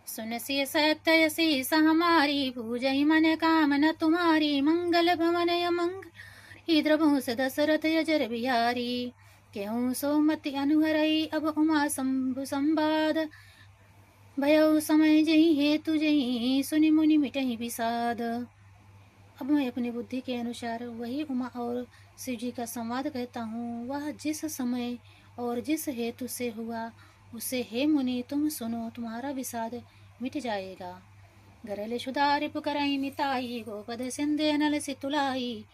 सुनसी सत्यसी हमारी पूजई मन कामना तुम्हारी मंगल भवन मंगल द्रभूस दशरथ यजर बिहारी केहूँ सोमति अनुहरई अब उमा शंभु संवाद भयो समय जही हेतु जही सुनि मुनि मिटहि विषाद। अब मैं अपनी बुद्धि के अनुसार वही उमा और शिव जी का संवाद कहता हूँ। वह जिस समय और जिस हेतु से हुआ उसे हे मुनि तुम सुनो, तुम्हारा विषाद मिट जाएगा। गरल सुधारि पुकरई मिताई गोपद सिंधे नल सितुलाई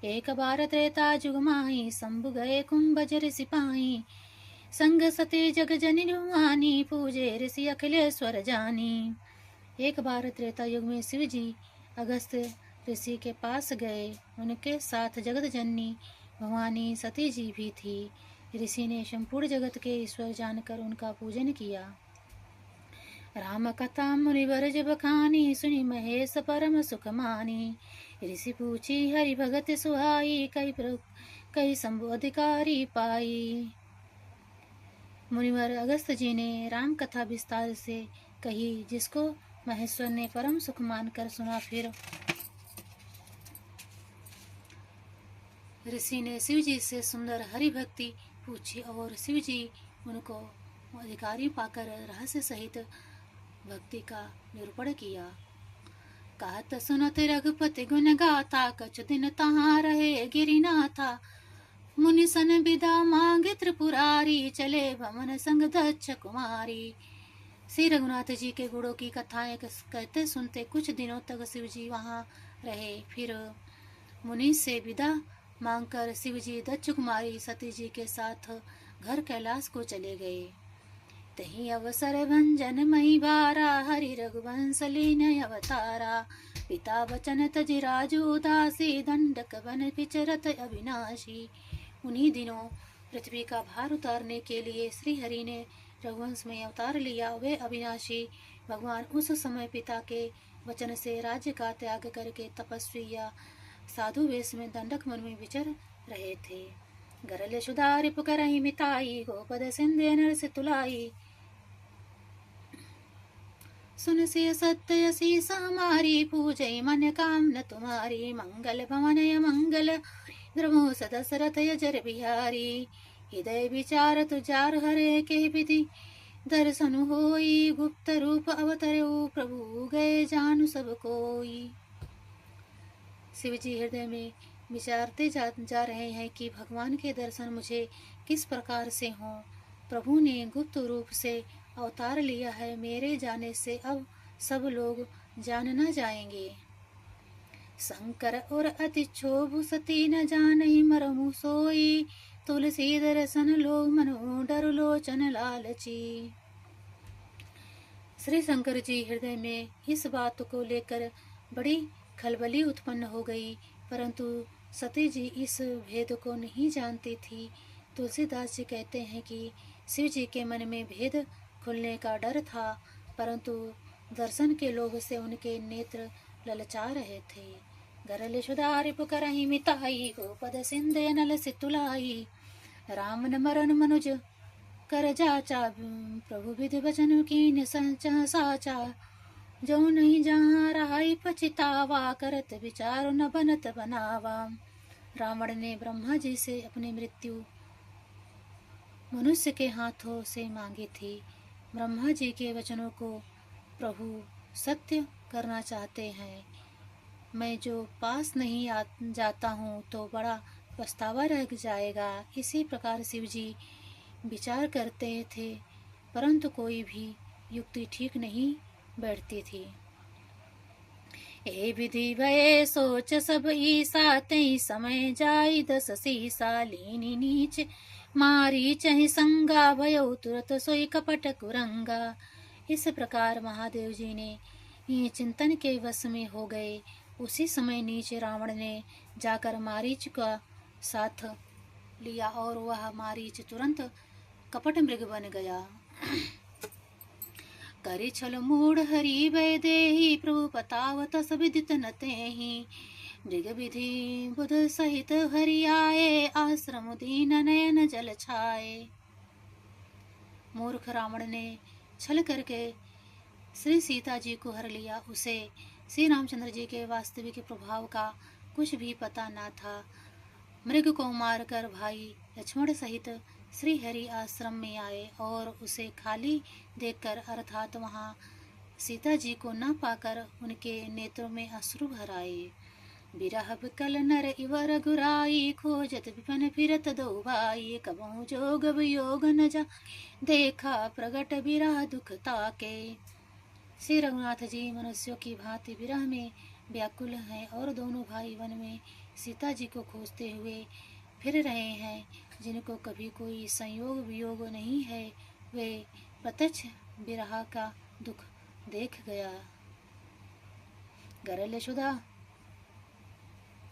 एक बार त्रेता जुग माही शंभु गए कुंभ जर सिपाही संग सती जग जनि नुआनी पूजे ऋषि अखिलेश्वर जानी। एक बार त्रेता युग में शिव जी अगस्त ऋषि के पास गए। उनके साथ जगत जननी भवानी सती जी भी थी। ऋषि ने संपूर्ण जगत के ईश्वर जानकर उनका पूजन किया। राम कथा मुनिवर जब बखानी सुनी महेश परम सुख मानी। ऋषि पूछी हरि भगत सुहाई कई शंभु अधिकारी पाई। मुनिवर अगस्त जी ने राम कथा विस्तार से कही जिसको महेश्वर ने परम सुख मानकर सुना। फिर ऋषि ने शिव जी से सुंदर हरि भक्ति पूछी और शिव जी उनको अधिकारी पाकर रहस्य सहित भक्ति का निरूपण किया। कहत सुनत रघुपति गुण गाथा कछु दिन तहाँ रहे गिरिनाथा। मुनि सन विदा मांगे त्रिपुरारी चले भवन संग दक्ष कुमारी। श्री रघुनाथ जी के गुणों की कथाएं कहते सुनते कुछ दिनों तक शिव जी वहाँ रहे। फिर मुनि से विदा मांगकर शिव जी दक्ष कुमारी सती जी के साथ घर कैलाश को चले गए। तही अवसर भंजन मही बारा हरि रघुवंश लीन अवतारा। पिता वचन तजि राजू उदासी दंडक बन विचरत अविनाशी। उन्हीं दिनों पृथ्वी का भार उतारने के लिए श्री हरि ने रघुवंश में अवतार लिया। वे अविनाशी भगवान उस समय पिता के वचन से राज्य का त्याग करके तपस्वी या साधु वेश में दंडक वन में विचर रहे थे। गरल सुधारि पुकरहि मिताई गोपद सिंधे नर से तुलाई। सुन से सत्य शीस हमारी पूजय मन कामना तुम्हारी। मंगल भवन मंगल द्रमो दशरथ यजर बिहारी। हृदय विचार तुजार हरे के विधि दर्शन होई। गुप्त रूप अवतरो प्रभु गए जानु सब कोई। शिव जी हृदय में विचारते जा रहे हैं कि भगवान के दर्शन मुझे किस प्रकार से हों। प्रभु ने गुप्त रूप से अवतार लिया है। मेरे जाने से अब सब लोग जान न जाएंगे। शंकर और अति क्षोभ सती न जानई मरमु सोई। तुलसी दर्शन लो मनो डर लोचन लालची। श्री शंकर जी हृदय में इस बात को लेकर बड़ी खलबली उत्पन्न हो गई, परंतु सती जी इस भेद को नहीं जानती थी। तुलसीदास जी कहते हैं कि शिव जी के मन में भेद खुलने का डर था, परंतु दर्शन के लोभ से उनके नेत्र ललचा रहे थे। गरल सुधारि पुकरहि मिताई गोपद सिंधे नल सितुलाई। राम न मरन मनुज कर जाचा प्रभु विधि वचन कीन संचा साचा। जो नहीं जहाँ रहाई पछितावा करत विचार न बनत बनावा। रावण ने ब्रह्मा जी से अपनी मृत्यु मनुष्य के हाथों से मांगी थी। ब्रह्मा जी के वचनों को प्रभु सत्य करना चाहते हैं। मैं जो पास नहीं जाता हूँ तो बड़ा पछतावा रह जाएगा। इसी प्रकार शिव जी विचार करते थे, परंतु कोई भी युक्ति ठीक नहीं बैठती थी। ए विधि भये सोच सब ईसा तई समय जाई दस सीसा। लीनी नीच मारी चहि संगा भयो तुरत सोई कपट कुरंगा। इस प्रकार महादेव जी ने ये चिंतन के वश में हो गए। उसी समय नीचे रावण ने जाकर मारीच का साथ लिया और वह मारीच तुरंत कपट मृग बन गया। करि छल मूढ़ हरि भय देहि प्रभु पतावत सब विदित न तेहि। मृग विधि बुध सहित हरि आए आश्रम दीन नयन जल छाए। मूर्ख रावण ने छल करके श्री सीता जी को हर लिया। उसे श्री रामचंद्र जी के वास्तविक प्रभाव का कुछ भी पता न था। मृग को मारकर भाई लक्ष्मण सहित श्री हरि आश्रम में आए और उसे खाली देखकर अर्थात वहाँ सीता जी को न पाकर उनके नेत्रों में अश्रु भर आए। बिरह बिकल नर इवर रघुराई, खोजत विपन फिरत दो भाई, कबहु जोग वियोग न जा, देखा प्रगट बिरह दुख ताके। श्री रघुनाथ जी मनुष्यों की भांति विरह में व्याकुल हैं और दोनों भाई वन में सीता जी को खोजते हुए फिर रहे हैं। जिनको कभी कोई संयोग वियोग नहीं है, वे प्रत्यक्ष विरह का दुख देख गया। गरल सुधा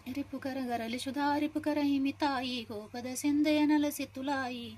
रिपुकर गरल सुधा रिपुकर ही मिताई, गोपद सिंधे अनल सितुलाई,